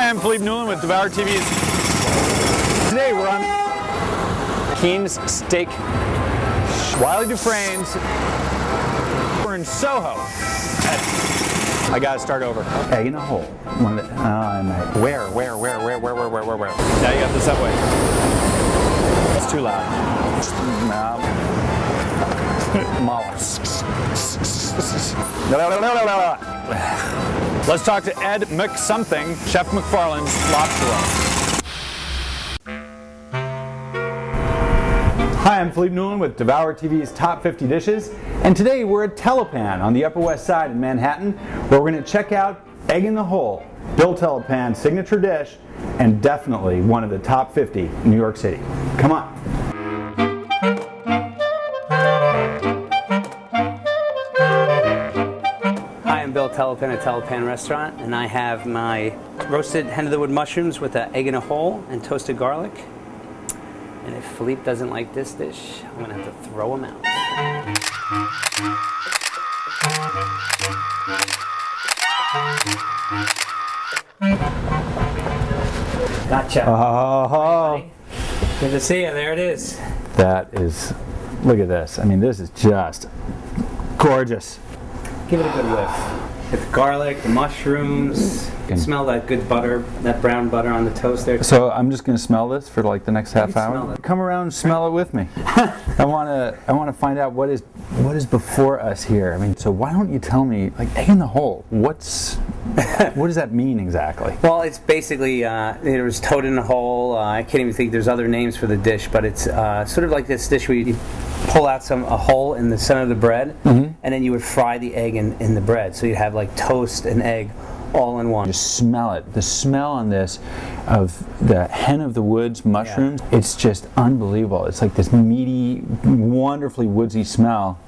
Hi, I'm Philippe Newland with Devour TV's. Today we're on Keen's Steak. Wiley Dufresne's. We're in Soho. I gotta start over. Egg in a hole. Where? Now you got the subway. It's too loud. Mollusks. Let's talk to Ed McSomething, Chef McFarland's lobster roll. Hi, I'm Philippe Newland with Devour TV's Top 50 Dishes, and today we're at Telepan on the Upper West Side in Manhattan, where we're going to check out Egg in the Hole, Bill Telepan's signature dish, and definitely one of the top 50 in New York City. Come on. Hi, I'm Bill Telepan at Telepan Restaurant, and I have my roasted hen of the wood mushrooms with an egg in a hole and toasted garlic. And if Philippe doesn't like this dish, I'm going to have to throw him out. Gotcha. Oh, Good to see you. There it is. that is, look at this. I mean, this is just gorgeous. Give it a good whiff. Get the garlic, the mushrooms. Smell that good butter, that brown butter on the toast there. So I'm just going to smell this for like the next half smell hour. it. Come around and smell it with me. I want to find out what is before us here. I mean, so why don't you tell me, like, egg in the hole? What does that mean exactly? Well, it's basically it was toad in a hole. I can't even think there's other names for the dish, but it's sort of like this dish where you pull out a hole in the center of the bread, and then you would fry the egg in the bread. So you have like toast and egg all in one. Just smell it. The smell on this of the hen of the woods mushrooms, it's just unbelievable. It's like this meaty, wonderfully woodsy smell.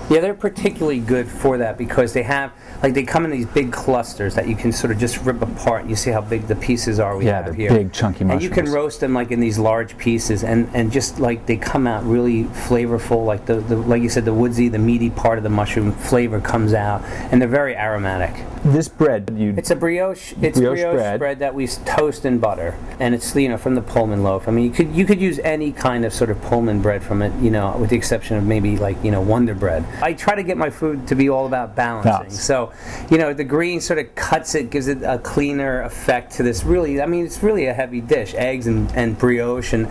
Yeah, they're particularly good for that because they have, like, they come in these big clusters that you can sort of just rip apart. You see how big the pieces are we have here. Yeah, big chunky mushrooms. And you can roast them like in these large pieces, and just like they come out really flavorful. Like the like you said, the woodsy, the meaty part of the mushroom flavor comes out, and they're very aromatic. This bread, It's a brioche. It's brioche bread that we toast in butter, and it's from the Pullman loaf. I mean, you could use any kind of sort of Pullman bread from it, with the exception of maybe like Wonder Bread. I try to get my food to be all about balancing. So, the green sort of cuts it, gives it a cleaner effect to this. Really, I mean, it's really a heavy dish. Eggs and brioche and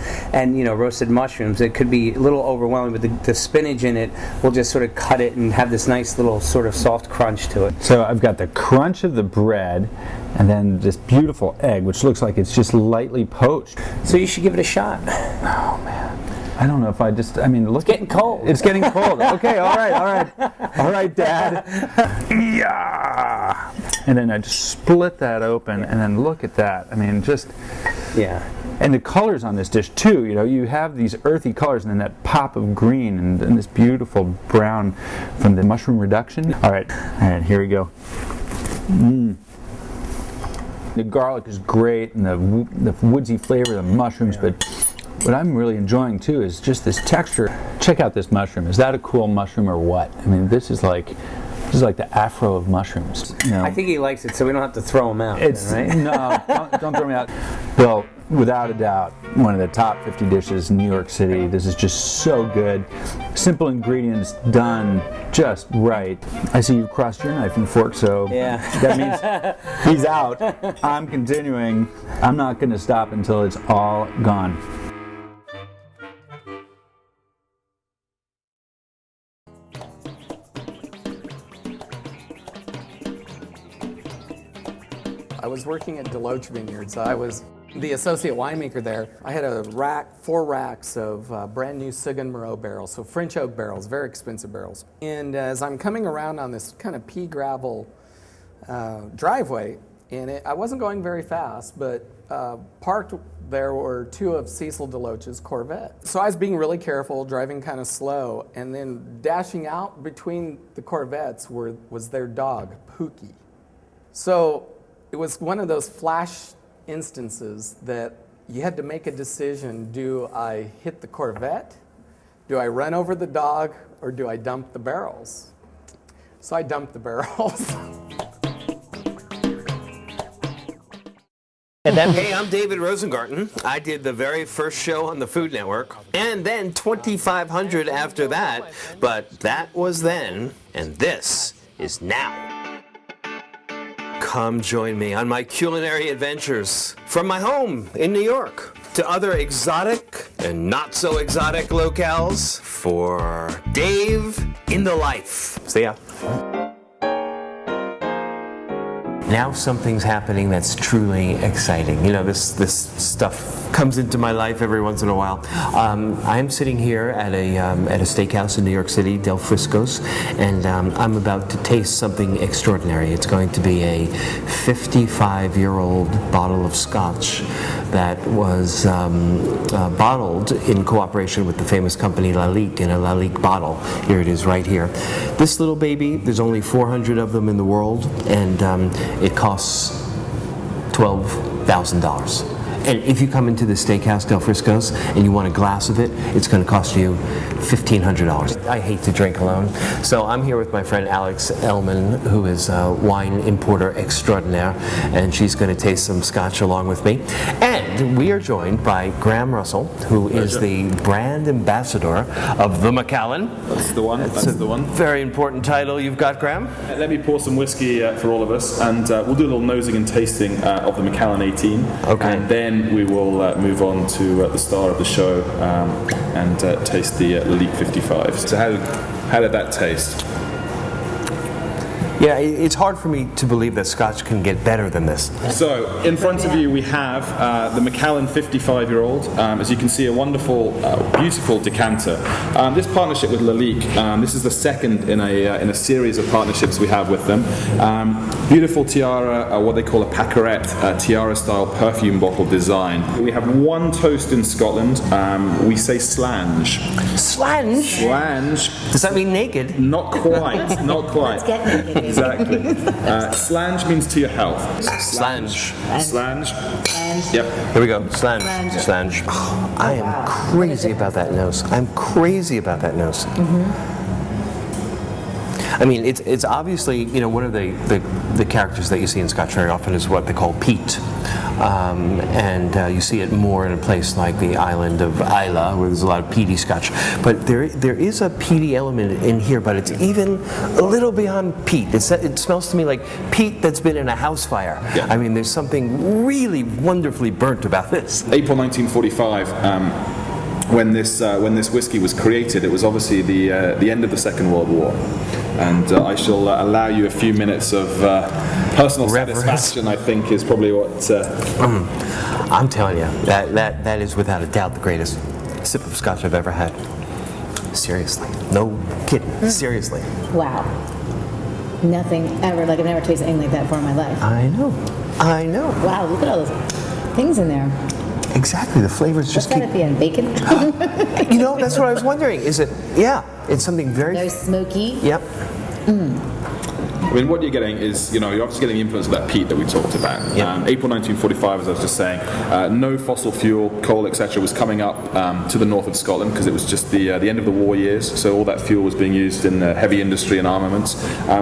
roasted mushrooms. It could be a little overwhelming, but the spinach in it will just sort of cut it and have this nice little sort of soft crunch to it. So I've got the crunch of the bread, and then this beautiful egg, which looks like it's just lightly poached. So you should give it a shot. Oh man, I don't know if look. It's getting cold. It's getting cold. Okay, all right, Dad. Yeah. And then I just split that open, and then look at that. I mean, yeah. And the colors on this dish too, you have these earthy colors and then that pop of green and this beautiful brown from the mushroom reduction. All right, here we go. The garlic is great and the woodsy flavor of the mushrooms, but what I'm really enjoying too is just this texture. Check out this mushroom. Is that a cool mushroom or what? I mean, this is like the afro of mushrooms. I think he likes it, so we don't have to throw him out. Right? No, don't throw me out. Bill, without a doubt, one of the top 50 dishes in New York City. This is just so good. Simple ingredients done just right. I see you've crossed your knife and fork, so that means he's out. I'm continuing. I'm not going to stop until it's all gone. I was working at Deloach Vineyards. I was the associate winemaker there. I had 4 racks of brand new Sugan Moreau barrels, so French oak barrels, very expensive barrels. And as I'm coming around on this kind of pea gravel driveway, I wasn't going very fast, but parked there were 2 of Cecil Deloach's Corvettes. So I was being really careful, driving kind of slow, and then dashing out between the Corvettes was their dog, Pookie. So it was one of those flash instances that you had to make a decision. Do I hit the Corvette? Do I run over the dog? Or do I dump the barrels? So I dumped the barrels. Hey, I'm David Rosengarten. I did the very first show on the Food Network, and then 2,500 after that. But that was then, and this is now. Come join me on my culinary adventures from my home in New York to other exotic and not so exotic locales for Dave in the Life. See ya. Now something's happening that's truly exciting. You know, this stuff comes into my life every once in a while. I'm sitting here at a steakhouse in New York City, Del Frisco's, and I'm about to taste something extraordinary. It's going to be a 55-year-old bottle of scotch that was bottled in cooperation with the famous company Lalique in a Lalique bottle. Here it is right here. This little baby, there's only 400 of them in the world, and it costs $12,000. And if you come into the steakhouse, Del Frisco's, and you want a glass of it, it's going to cost you $1,500. I hate to drink alone, so I'm here with my friend Alex Ellman, who is a wine importer extraordinaire, and she's going to taste some scotch along with me. And we are joined by Graham Russell, who is the brand ambassador of the Macallan. That's the one. That's the one. Very important title you've got, Graham. Let me pour some whiskey for all of us, and we'll do a little nosing and tasting of the Macallan 18. Okay. And then we will move on to the star of the show and taste the Lalique 55. So how did that taste? Yeah, it's hard for me to believe that scotch can get better than this. So, in front of you we have the Macallan 55-year-old. As you can see, a wonderful, beautiful decanter. This partnership with Lalique, this is the second in a series of partnerships we have with them. Beautiful tiara, what they call a paquerette, tiara-style perfume bottle design. We have one toast in Scotland. We say slange. Slange? Slange. Does that mean naked? Not quite. Not quite. Let's get naked. Exactly. Slange means to your health. Slange. Slange. Yep. Here we go. Slange. Slange. Oh, I am crazy about that nose. I'm crazy about that nose. I mean, it's obviously, you know, one of the characters that you see in Scotch very often is what they call peat. And you see it more in a place like the island of Islay, where there's a lot of peaty Scotch. But there is a peaty element in here, but it's even a little beyond peat. It smells to me like peat that's been in a house fire. Yeah. I mean, there's something really wonderfully burnt about this. April 1945. When this whiskey was created, it was obviously the end of the Second World War, and I shall allow you a few minutes of personal satisfaction. I think is probably what. I'm telling you, that is without a doubt the greatest sip of scotch I've ever had. Seriously, no kidding. Seriously. Wow. Nothing ever, like I've never tasted anything like that before in my life. I know. Wow, look at all those things in there. Exactly, the flavors just What's that at the end? Bacon? You know, that's what I was wondering. Is it? Yeah, it's something very. Very smoky. Yep. I mean, what you're getting is, you know, you're obviously getting the influence of that peat that we talked about. Yep. April 1945, as I was just saying, no fossil fuel, coal, etc., was coming up to the north of Scotland because it was just the end of the war years. So all that fuel was being used in heavy industry and armaments.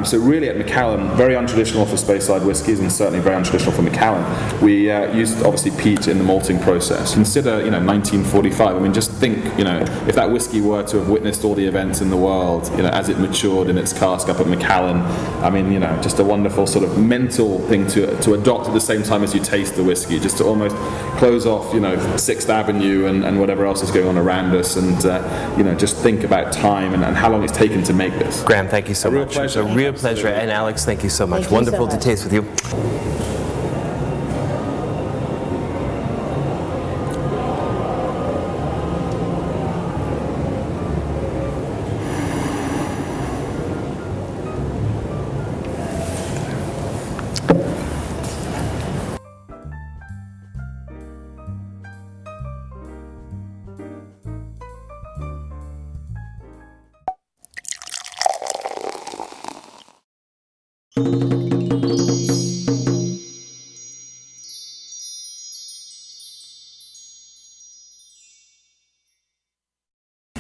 So really, at Macallan, very untraditional for Speyside whiskies, and certainly very untraditional for Macallan. We used obviously peat in the malting process. Consider, you know, 1945. I mean, just think, you know, if that whiskey were to have witnessed all the events in the world, you know, as it matured in its cask up at Macallan. I mean, you know, just a wonderful sort of mental thing to adopt at the same time as you taste the whiskey, just to almost close off, you know, 6th Avenue and whatever else is going on around us, and you know, just think about time and how long it's taken to make this. Graham, thank you so much. Pleasure. It's a real pleasure. And Alex, thank you so much. Thank you Wonderful so to much. taste with you.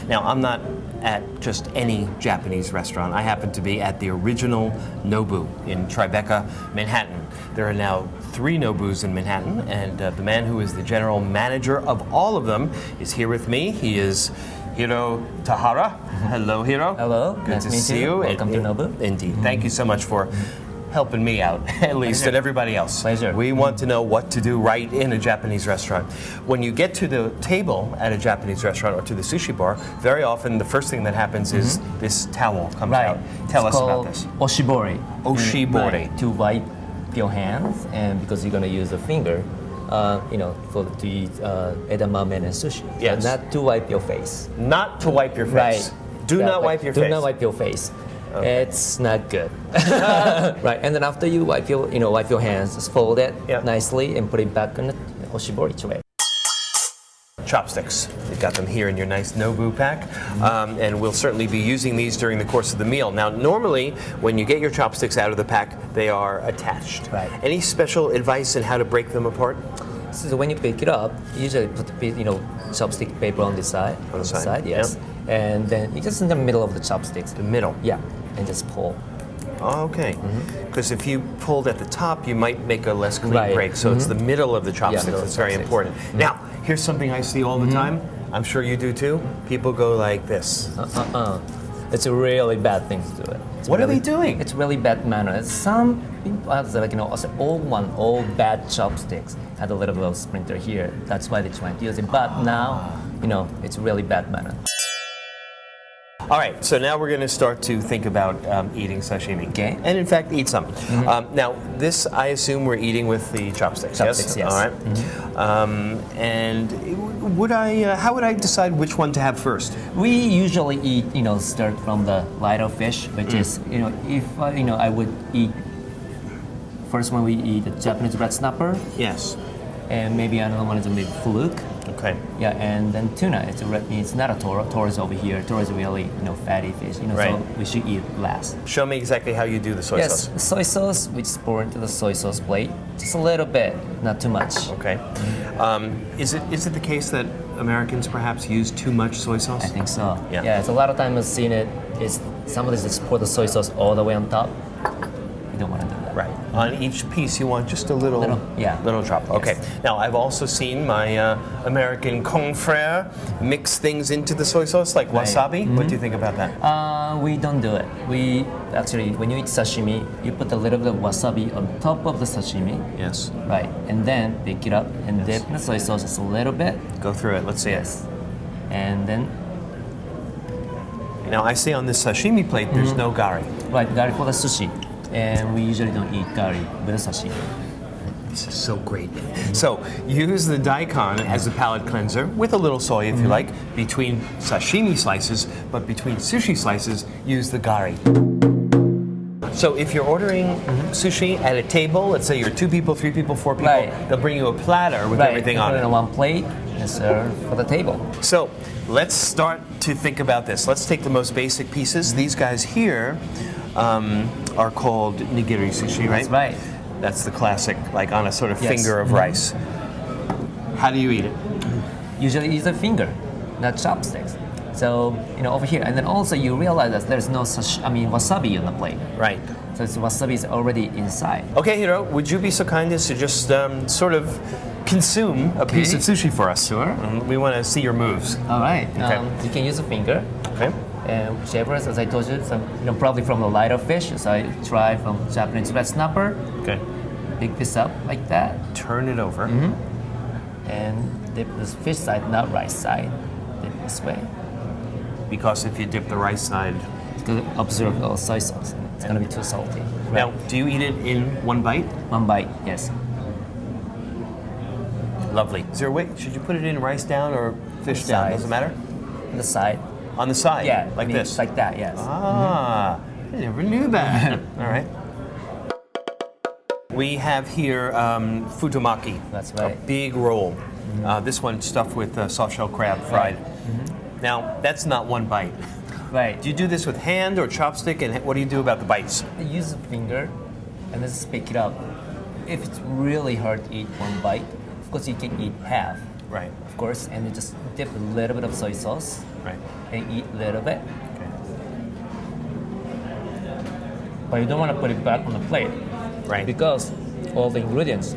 Now, I'm not at just any Japanese restaurant. I happen to be at the original Nobu in Tribeca, Manhattan. There are now 3 Nobus in Manhattan, and the man who is the general manager of all of them is here with me. He is Hiro Tahara. Hello, Hiro. Hello. Good nice to meet see you. you. Welcome to Nobu. Indeed. Thank you so much for helping me out, at least, and everybody else. Pleasure. We want to know what to do right in a Japanese restaurant. When you get to the table at a Japanese restaurant or to the sushi bar, very often the first thing that happens is this towel comes out. Tell us about this. Oshibori. Oshibori. Right, to wipe your hands, and because you're going to use the finger, to eat edamame and sushi. Yes. So not to wipe your face. Not to wipe your face. Right. Do not wipe your face. Do not wipe your face. Okay. It's not good. Right, and then after you wipe your hands, just fold it nicely and put it back in the oshibori tray. Chopsticks. You've got them here in your nice Nobu pack, and we'll certainly be using these during the course of the meal. Now, normally, when you get your chopsticks out of the pack, they are attached. Right. Any special advice on how to break them apart? So when you pick it up, you usually put chopstick paper on the side. On the side, yes. And then you just in the middle of the chopsticks. The middle. Yeah, and just pull. Oh, okay. Because if you pulled at the top, you might make a less clean Right. break. So it's the middle of the chopsticks middle of that's the very chopsticks. important. Now, here's something I see all the time. I'm sure you do too. People go like this. It's a really bad thing to do it. What are they doing? It's really bad manners. Some people have all bad chopsticks had a little bit of splinter here. That's why they try to use it. But now, it's really bad manner. All right, so now we're going to start to think about eating sashimi. Okay. And in fact, eat some. Now, this, I assume we're eating with the chopsticks, Chopsticks, yes. All right. And how would I decide which one to have first? We usually eat, start from the lighter fish, which is, if I would eat. First one we eat the Japanese red snapper, Yes. and maybe another one is maybe fluke. Okay. Yeah, and then tuna. It's not a toro. Toro is over here. Toro is really fatty fish. Right. So we should eat last. Show me exactly how you do the soy Yes, sauce. soy sauce. We just pour into the soy sauce plate, just a little bit, not too much. Okay. Is it the case that Americans perhaps use too much soy sauce? I think so. Yeah. Yeah, it's a lot of times I've seen it. It's somebody just pour the soy sauce all the way on top. You don't want to do that. Right. On each piece, you want just a little drop. Okay. Yes. Now, I've also seen my American confrère mix things into the soy sauce, like wasabi. What do you think about that? We don't do it. We actually, when you eat sashimi, you put a little bit of wasabi on top of the sashimi. Yes. Right, and then pick it up and dip in the soy sauce just a little bit. Go through it. Let's see it. And then, Now, I see on this sashimi plate, there's no gari. right, gari for the sushi. And we usually don't eat gari with the sashimi. This is so great. So, use the daikon as a palate cleanser with a little soy, if you like, between sashimi slices, but between sushi slices, use the gari. So if you're ordering sushi at a table, let's say you're 2 people, 3 people, 4 people, Right. they'll bring you a platter with everything on put it. it on one plate and serve for the table. So let's start to think about this. Let's take the most basic pieces. These guys here are called nigiri sushi, right? That's right. That's the classic, like on a sort of Yes. finger of rice. How do you eat it? Usually use a finger, not chopsticks. So, over here. And then also you realize that there's no wasabi on the plate. Right. So wasabi is already inside. Okay, Hiro, would you be so kind as to just sort of consume a piece of sushi for us? Sure. We want to see your moves. All right. Okay. You can use a finger. Okay. And whichever, as I told you, probably from the lighter fish. So I try from Japanese red snapper. Okay. Pick this up like that. Turn it over. And dip this fish side, not rice side. Dip this way. Because if you dip the rice side. It's going to absorb the soy sauce. It's going to be too salty. Now, do you eat it in one bite? One bite, yes. Lovely. Is there a way? Should you put it in rice down or fish down? Side. Doesn't matter? On the side. On the side? Yeah. Like this? Like that, yes. Ah, I never knew that. All right. We have here futomaki. That's right. A big roll. This one stuffed with soft shell crab fried. Now, that's not one bite. Right. Do you do this with hand or chopstick, and what do you do about the bites? I use a finger and then just pick it up. If it's really hard to eat one bite, of course you can eat half. Right. Of course, and then just dip a little bit of soy sauce. Right. and eat a little bit. But you don't want to put it back on the plate. Right. Because all the ingredients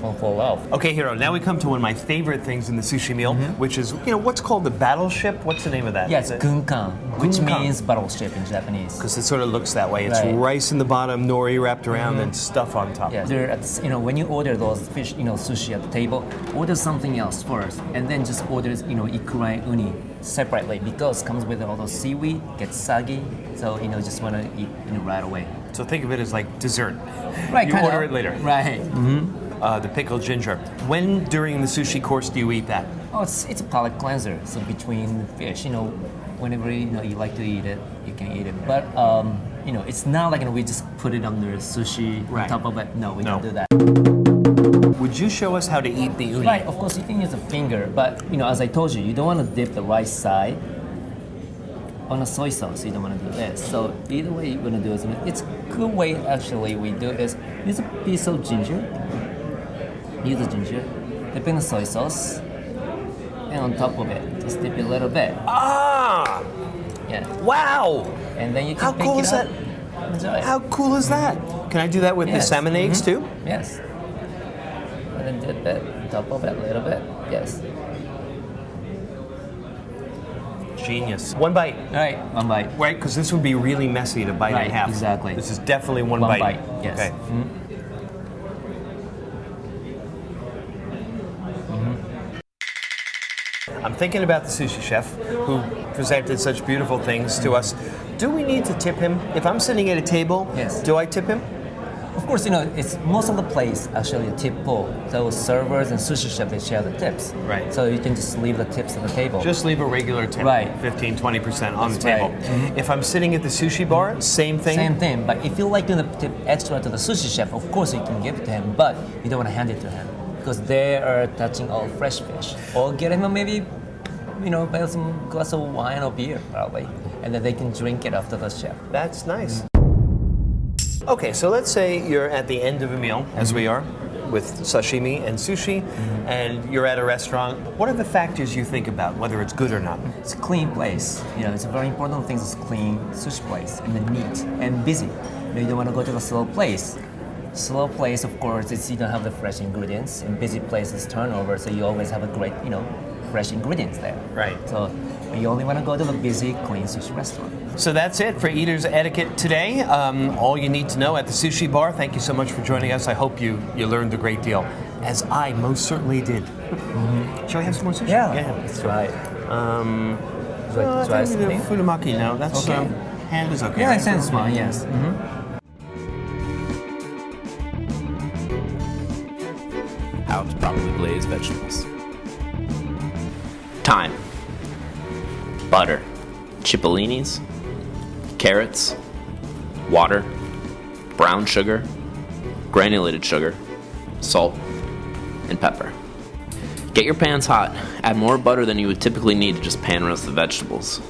will fall off. Okay, Hiro, now we come to one of my favorite things in the sushi meal, which is, what's called the battleship? What's the name of that? Yeah, it's gunkan, which Gunkan. means battleship in Japanese. Because it sort of looks that way. It's Right. rice in the bottom, nori wrapped around, and stuff on top. Yeah, when you order those fish, sushi at the table, order something else first, and then just order, ikura and uni separately because it comes with all those seaweed, gets soggy, so just want to eat right away. So think of it as like dessert. Right, You order it later. Right. The pickled ginger. When during the sushi course do you eat that? Oh, it's a palate cleanser. So between fish, whenever you like to eat it, you can eat it. But it's not like we just put it under sushi on top of it. No, we don't do that. Would you show us how to eat the uni? Right. Of course, you can use a finger, but as I told you don't want to dip the right side on a soy sauce. You don't want to do this. So either way you're gonna do it. It's a good way actually. We do is use a piece of ginger. Use the ginger, dip in the soy sauce, and on top of it, just dip it a little bit. Ah! Yeah. Wow! And then you can How pick cool it is up. that? Enjoy it. How cool is that? Can I do that with the Yes. salmon eggs too? Yes. And then dip it, on top of it a little bit. Yes. Genius. One bite. All right, one bite. Right, because this would be really messy to bite Right, in half. exactly. This is definitely one One bite. bite, yes. Okay. I'm thinking about the sushi chef who presented such beautiful things to us. Do we need to tip him? If I'm sitting at a table, Yes. do I tip him? Of course, it's most of the place actually a tip pool. So servers and sushi chefs, they share the tips. Right. So you can just leave the tips on the table. Just leave a regular tip, Right. 15, 20% on the That's table. right. If I'm sitting at the sushi bar, same thing? Same thing, but if you like to tip extra to the sushi chef, of course you can give it to him, but you don't want to hand it to him because they are touching all fresh fish. Or get him maybe, buy some glass of wine or beer probably, and then they can drink it after the chef. That's nice. Okay, so let's say you're at the end of a meal, as we are, with sashimi and sushi, and you're at a restaurant. What are the factors you think about, whether it's good or not? It's a clean place. It's a very important thing. It's a clean sushi place and then neat and busy. You don't want to go to a slow place. Slow place, of course, you don't have the fresh ingredients. In busy places, turnover, so you always have a great, fresh ingredients there. Right. So you only want to go to the busy, clean sushi restaurant. So that's it for Eater's Etiquette today. All you need to know at the sushi bar. Thank you so much for joining us. I hope you learned a great deal, as I most certainly did. Shall we have some more sushi? Yeah, that's right. Would you like to try something? Fudumaki, no. That's Okay. hand is okay. Yeah, right? it sounds fine, yes. How to properly glaze vegetables. Time. Butter. Cipollinis. Carrots. Water. Brown sugar. Granulated sugar. Salt. And pepper. Get your pans hot. Add more butter than you would typically need to just pan roast the vegetables.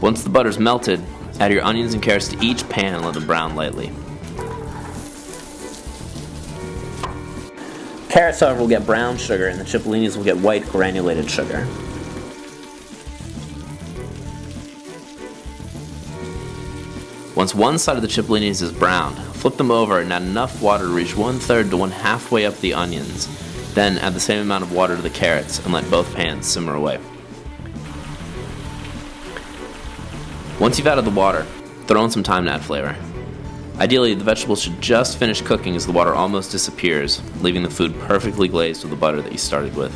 Once the butter's melted, add your onions and carrots to each pan and let them brown lightly. Carrots, however, will get brown sugar, and the cipollinis will get white granulated sugar. Once one side of the cipollinis is browned, flip them over and add enough water to reach 1/3 to 1/2 way up the onions. Then add the same amount of water to the carrots and let both pans simmer away. Once you've added the water, throw in some thyme to add flavor. Ideally, the vegetables should just finish cooking as the water almost disappears, leaving the food perfectly glazed with the butter that you started with.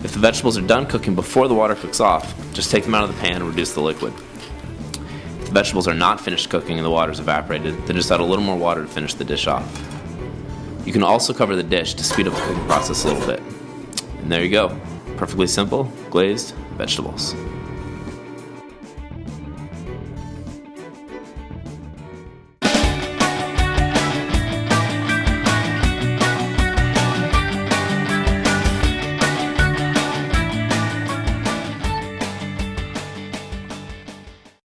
If the vegetables are done cooking before the water cooks off, just take them out of the pan and reduce the liquid. If the vegetables are not finished cooking and the water is evaporated, then just add a little more water to finish the dish off. You can also cover the dish to speed up the cooking process a little bit. And there you go. Perfectly simple, glazed vegetables.